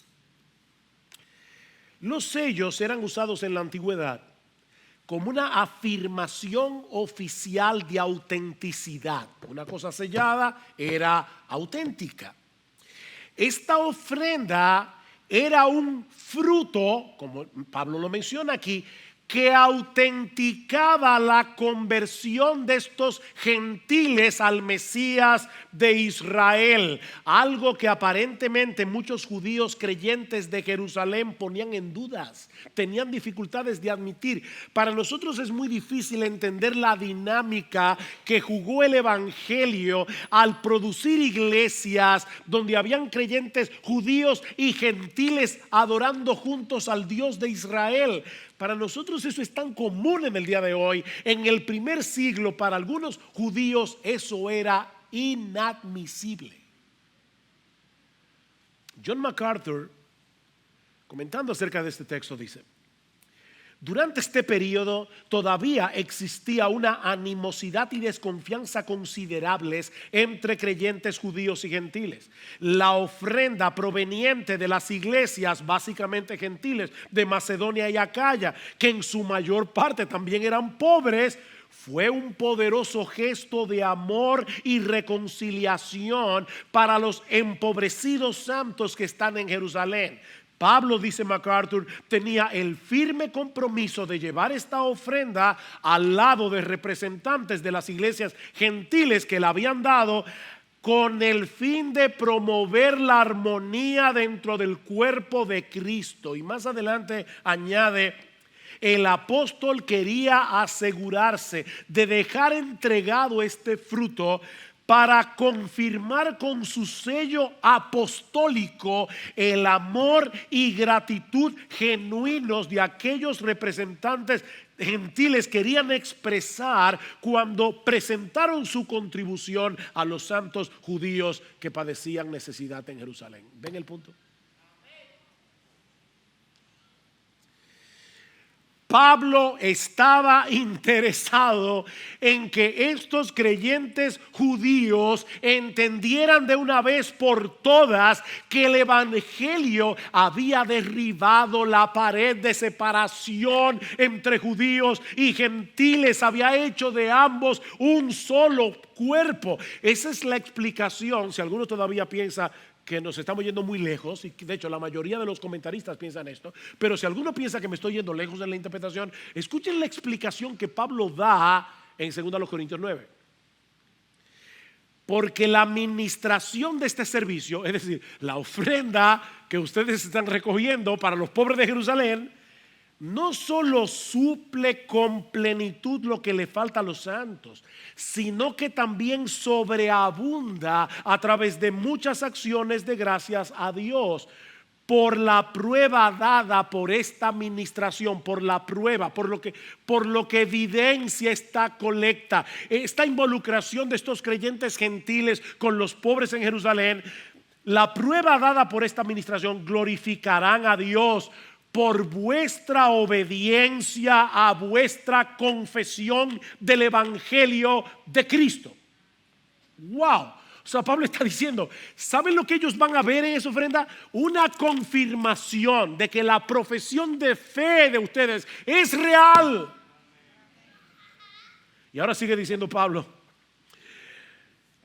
Los sellos eran usados en la antigüedad como una afirmación oficial de autenticidad. Una cosa sellada era auténtica. Esta ofrenda era un fruto, como Pablo lo menciona aquí, que autenticaba la conversión de estos gentiles al Mesías de Israel, algo que aparentemente muchos judíos creyentes de Jerusalén ponían en dudas, tenían dificultades de admitir. Para nosotros es muy difícil entender la dinámica que jugó el evangelio al producir iglesias donde habían creyentes judíos y gentiles adorando juntos al Dios de Israel. Para nosotros eso es tan común en el día de hoy. En el primer siglo, para algunos judíos, eso era inadmisible. John MacArthur, comentando acerca de este texto, dice: durante este periodo todavía existía una animosidad y desconfianza considerables entre creyentes judíos y gentiles. La ofrenda proveniente de las iglesias básicamente gentiles de Macedonia y Acaya, que en su mayor parte también eran pobres, fue un poderoso gesto de amor y reconciliación para los empobrecidos santos que están en Jerusalén. Pablo, dice MacArthur, tenía el firme compromiso de llevar esta ofrenda al lado de representantes de las iglesias gentiles que la habían dado, con el fin de promover la armonía dentro del cuerpo de Cristo. Y más adelante añade: el apóstol quería asegurarse de dejar entregado este fruto para confirmar con su sello apostólico el amor y gratitud genuinos de aquellos representantes gentiles querían expresar cuando presentaron su contribución a los santos judíos que padecían necesidad en Jerusalén. ¿Ven el punto? Pablo estaba interesado en que estos creyentes judíos entendieran de una vez por todas que el evangelio había derribado la pared de separación entre judíos y gentiles, había hecho de ambos un solo cuerpo. Esa es la explicación. Si alguno todavía piensa que nos estamos yendo muy lejos, y de hecho la mayoría de los comentaristas piensan esto, pero si alguno piensa que me estoy yendo lejos en la interpretación, escuchen la explicación que Pablo da en 2 Corintios 9. Porque la administración de este servicio, es decir, la ofrenda que ustedes están recogiendo para los pobres de Jerusalén, no solo suple con plenitud lo que le falta a los santos, sino que también sobreabunda a través de muchas acciones de gracias a Dios por la prueba dada por esta administración, por la prueba, por lo que evidencia esta colecta, esta involucración de estos creyentes gentiles con los pobres en Jerusalén. La prueba dada por esta administración glorificarán a Dios por vuestra obediencia a vuestra confesión del evangelio de Cristo. Wow. O sea, Pablo está diciendo, ¿saben lo que ellos van a ver en esa ofrenda? Una confirmación de que la profesión de fe de ustedes es real. Y ahora sigue diciendo Pablo,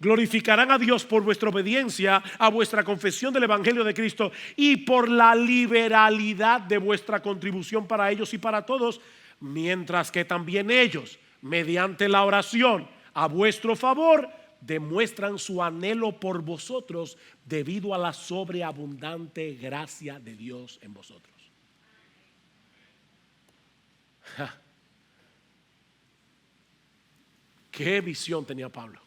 glorificarán a Dios por vuestra obediencia a vuestra confesión del evangelio de Cristo y por la liberalidad de vuestra contribución para ellos y para todos, mientras que también ellos, mediante la oración a vuestro favor, demuestran su anhelo por vosotros debido a la sobreabundante gracia de Dios en vosotros. ¿Qué visión tenía Pablo?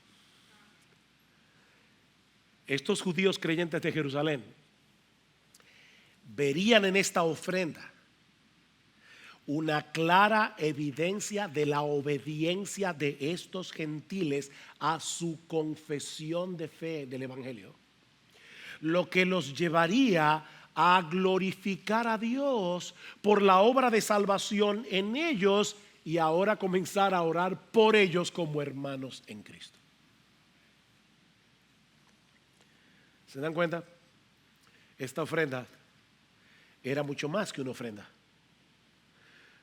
Estos judíos creyentes de Jerusalén verían en esta ofrenda una clara evidencia de la obediencia de estos gentiles a su confesión de fe del evangelio, lo que los llevaría a glorificar a Dios por la obra de salvación en ellos y ahora comenzar a orar por ellos como hermanos en Cristo. ¿Se dan cuenta? Esta ofrenda era mucho más que una ofrenda.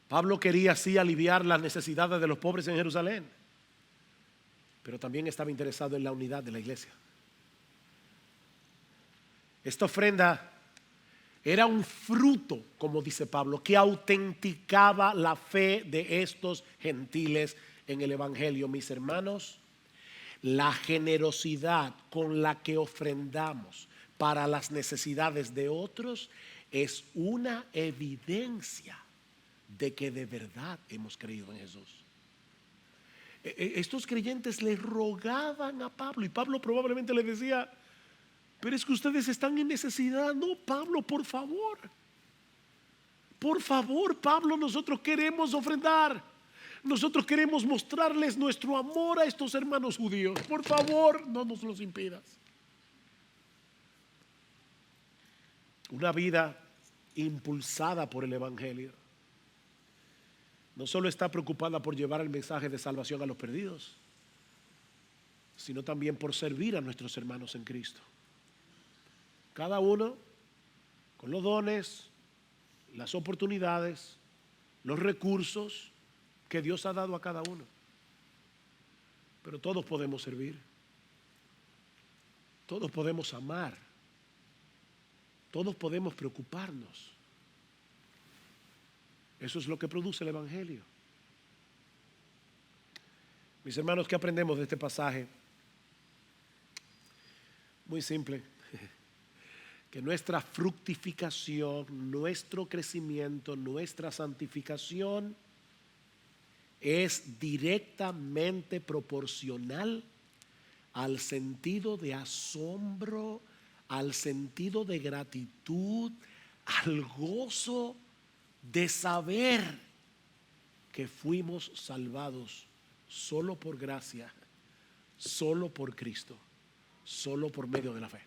Pablo quería así aliviar las necesidades de los pobres en Jerusalén, pero también estaba interesado en la unidad de la iglesia. Esta ofrenda era un fruto, como dice Pablo, que autenticaba la fe de estos gentiles en el evangelio. Mis hermanos, la generosidad con la que ofrendamos para las necesidades de otros es una evidencia de que de verdad hemos creído en Jesús. Estos creyentes le rogaban a Pablo y Pablo probablemente le decía, pero es que ustedes están en necesidad. No, Pablo, por favor, Pablo, nosotros queremos ofrendar. Nosotros queremos mostrarles nuestro amor a estos hermanos judíos. Por favor, no nos los impidas. Una vida impulsada por el evangelio no solo está preocupada por llevar el mensaje de salvación a los perdidos, sino también por servir a nuestros hermanos en Cristo. Cada uno con los dones, las oportunidades, los recursos que Dios ha dado a cada uno. Pero todos podemos servir. Todos podemos amar. Todos podemos preocuparnos. Eso es lo que produce el evangelio. Mis hermanos, ¿qué aprendemos de este pasaje? Muy simple. Que nuestra fructificación, nuestro crecimiento, nuestra santificación es directamente proporcional al sentido de asombro, al sentido de gratitud, al gozo de saber que fuimos salvados solo por gracia, solo por Cristo, solo por medio de la fe.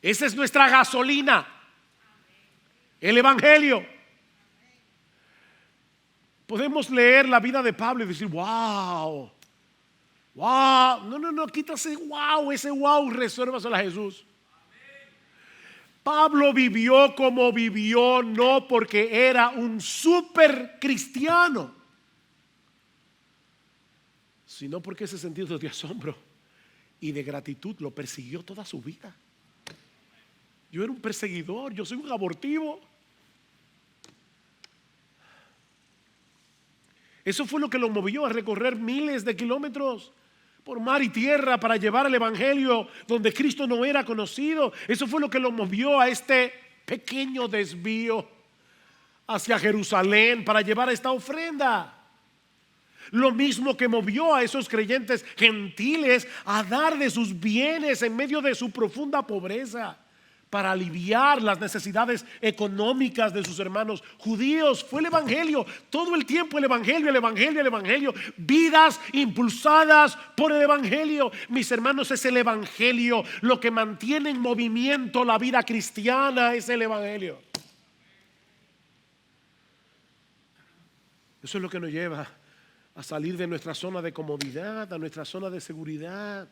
Esa es nuestra gasolina, el Evangelio. Podemos leer la vida de Pablo y decir, wow, no, quítase wow, ese wow, resérvaselo a Jesús. Pablo vivió como vivió no porque era un super cristiano, sino porque ese sentido de asombro y de gratitud lo persiguió toda su vida. Yo era un perseguidor, yo soy un abortivo. Eso fue lo que lo movió a recorrer miles de kilómetros por mar y tierra para llevar el Evangelio donde Cristo no era conocido. Eso fue lo que lo movió a este pequeño desvío hacia Jerusalén para llevar esta ofrenda. Lo mismo que movió a esos creyentes gentiles a dar de sus bienes en medio de su profunda pobreza para aliviar las necesidades económicas de sus hermanos judíos. Fue el Evangelio, todo el tiempo el Evangelio, el Evangelio, el Evangelio. Vidas impulsadas por el Evangelio. Mis hermanos, es el Evangelio lo que mantiene en movimiento la vida cristiana, es el Evangelio. Eso es lo que nos lleva a salir de nuestra zona de comodidad, a nuestra zona de seguridad,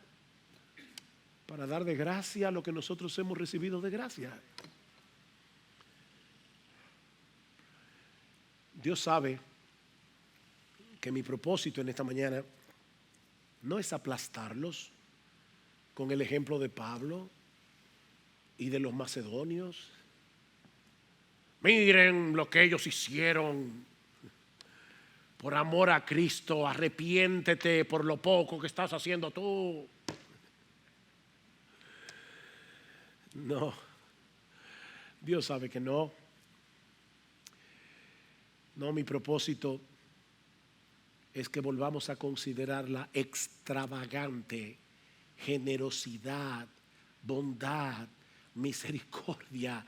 para dar de gracia lo que nosotros hemos recibido de gracia. Dios sabe que mi propósito en esta mañana no es aplastarlos con el ejemplo de Pablo y de los macedonios. Miren lo que ellos hicieron por amor a Cristo, arrepiéntete por lo poco que estás haciendo tú. No, Dios sabe que no. No, mi propósito es que volvamos a considerar la extravagante generosidad, bondad, misericordia,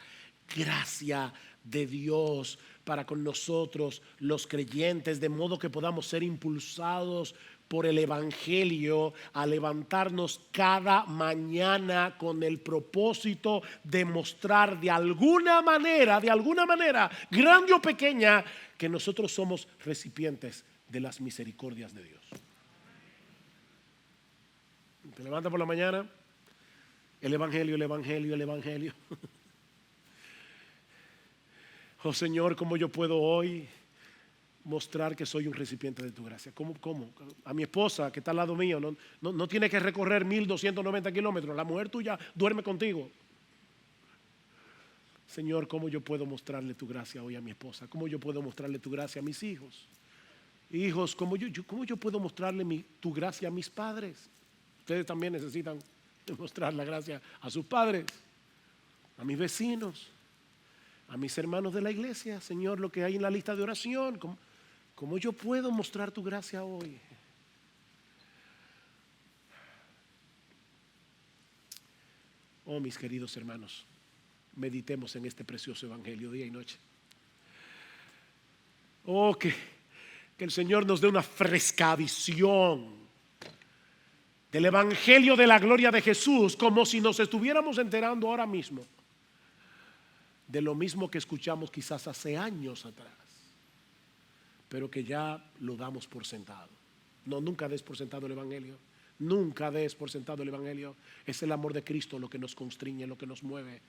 gracia de Dios para con nosotros los creyentes, de modo que podamos ser impulsados por el Evangelio a levantarnos cada mañana con el propósito de mostrar de alguna manera, grande o pequeña, que nosotros somos recipientes de las misericordias de Dios. Te levantas por la mañana, el Evangelio, el Evangelio, el Evangelio. Oh Señor, ¿cómo yo puedo hoy mostrar que soy un recipiente de tu gracia? ¿Cómo? A mi esposa que está al lado mío no tiene que recorrer 1290 kilómetros. La mujer tuya duerme contigo. Señor, ¿cómo yo puedo mostrarle tu gracia hoy a mi esposa? ¿Cómo yo puedo mostrarle tu gracia a mis hijos? Hijos, ¿cómo yo puedo mostrarle tu gracia a mis padres? Ustedes también necesitan mostrar la gracia a sus padres, a mis vecinos, a mis hermanos de la iglesia. Señor, lo que hay en la lista de oración, ¿cómo yo puedo mostrar tu gracia hoy? Oh, mis queridos hermanos, meditemos en este precioso Evangelio día y noche. Oh, que el Señor nos dé una fresca visión del Evangelio de la gloria de Jesús, como si nos estuviéramos enterando ahora mismo de lo mismo que escuchamos quizás hace años atrás, pero que ya lo damos por sentado. No, nunca des por sentado el Evangelio. Nunca des por sentado el Evangelio. Es el amor de Cristo lo que nos constriñe, lo que nos mueve.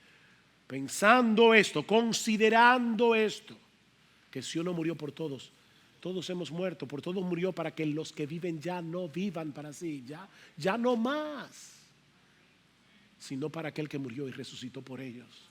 Pensando esto, considerando esto, que si uno murió por todos, todos hemos muerto, por todos murió, para que los que viven ya no vivan para sí, ya no más, sino para aquel que murió y resucitó por ellos.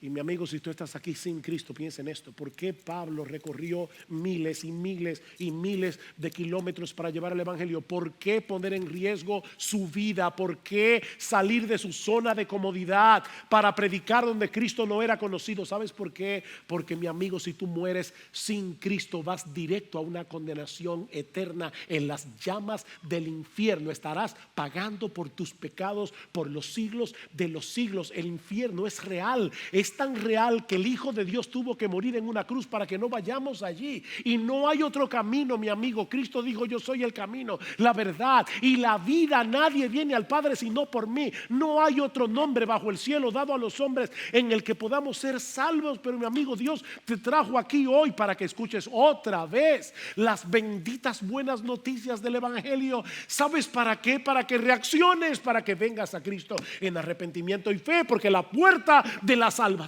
Y mi amigo, si tú estás aquí sin Cristo, piensa en esto. ¿Por qué Pablo recorrió miles y miles y miles de kilómetros para llevar el evangelio? ¿Por qué poner en riesgo su vida? ¿Por qué salir de su zona de comodidad para predicar donde Cristo no era conocido? ¿Sabes por qué? Porque mi amigo, si tú mueres sin Cristo, vas directo a una condenación eterna en las llamas del infierno. Estarás pagando por tus pecados por los siglos de los siglos. El infierno es real, es tan real que el Hijo de Dios tuvo que morir en una cruz para que no vayamos allí. Y no hay otro camino, mi amigo. Cristo dijo: yo soy el camino, la verdad y la vida. Nadie viene al Padre sino por mí. No hay otro nombre bajo el cielo dado a los hombres en el que podamos ser salvos. Pero mi amigo, Dios te trajo aquí hoy para que escuches otra vez las benditas buenas noticias del evangelio. ¿Sabes para qué? Para que reacciones, para que vengas a Cristo en arrepentimiento y fe, porque la puerta de la salvación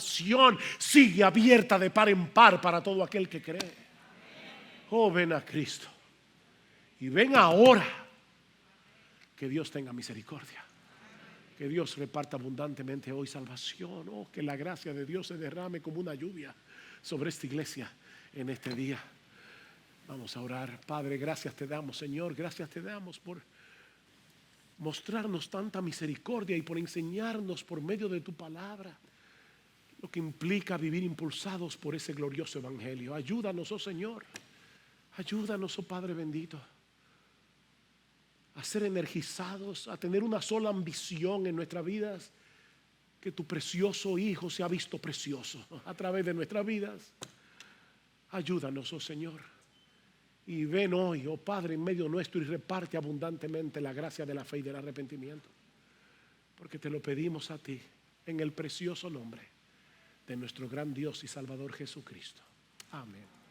sigue abierta de par en par para todo aquel que cree. Oh, ven a Cristo y ven ahora. Que Dios tenga misericordia, que Dios reparta abundantemente hoy salvación. Oh, que la gracia de Dios se derrame como una lluvia sobre esta iglesia en este día. Vamos a orar. Padre, gracias te damos, Señor, gracias te damos por mostrarnos tanta misericordia y por enseñarnos por medio de tu palabra lo que implica vivir impulsados por ese glorioso evangelio. Ayúdanos, oh Señor, ayúdanos, oh Padre bendito, a ser energizados, a tener una sola ambición en nuestras vidas: que tu precioso Hijo sea visto precioso a través de nuestras vidas. Ayúdanos, oh Señor, y ven hoy, oh Padre, en medio nuestro y reparte abundantemente la gracia de la fe y del arrepentimiento, porque te lo pedimos a ti en el precioso nombre de nuestro gran Dios y Salvador Jesucristo. Amén.